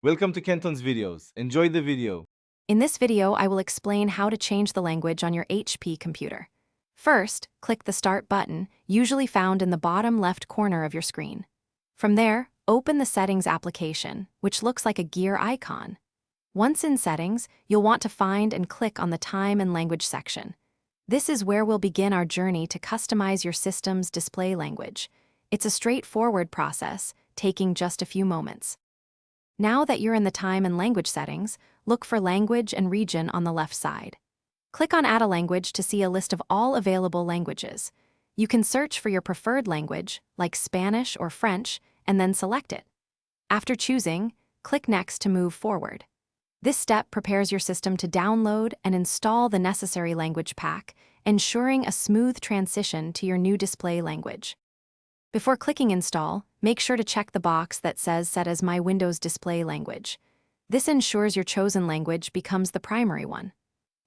Welcome to Kenton's videos. Enjoy the video. In this video, I will explain how to change the language on your HP computer. First, click the Start button, usually found in the bottom left corner of your screen. From there, open the Settings application, which looks like a gear icon. Once in Settings, you'll want to find and click on the Time and Language section. This is where we'll begin our journey to customize your system's display language. It's a straightforward process, taking just a few moments. Now that you're in the time and language settings, look for Language and Region on the left side. Click on Add a Language to see a list of all available languages. You can search for your preferred language, like Spanish or French, and then select it. After choosing, click Next to move forward. This step prepares your system to download and install the necessary language pack, ensuring a smooth transition to your new display language. Before clicking Install, make sure to check the box that says Set as My Windows Display Language. This ensures your chosen language becomes the primary one.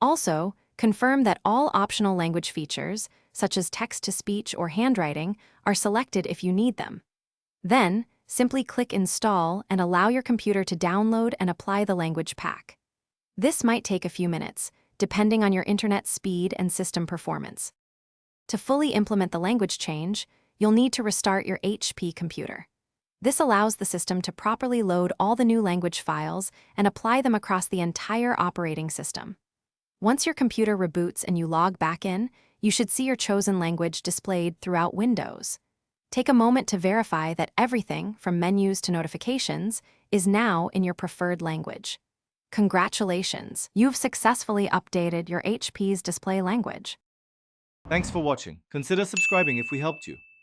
Also, confirm that all optional language features, such as text-to-speech or handwriting, are selected if you need them. Then, simply click Install and allow your computer to download and apply the language pack. This might take a few minutes, depending on your internet speed and system performance. To fully implement the language change, you'll need to restart your HP computer. This allows the system to properly load all the new language files and apply them across the entire operating system. Once your computer reboots and you log back in, you should see your chosen language displayed throughout Windows. Take a moment to verify that everything, from menus to notifications, is now in your preferred language. Congratulations! You've successfully updated your HP's display language. Thanks for watching. Consider subscribing if we helped you.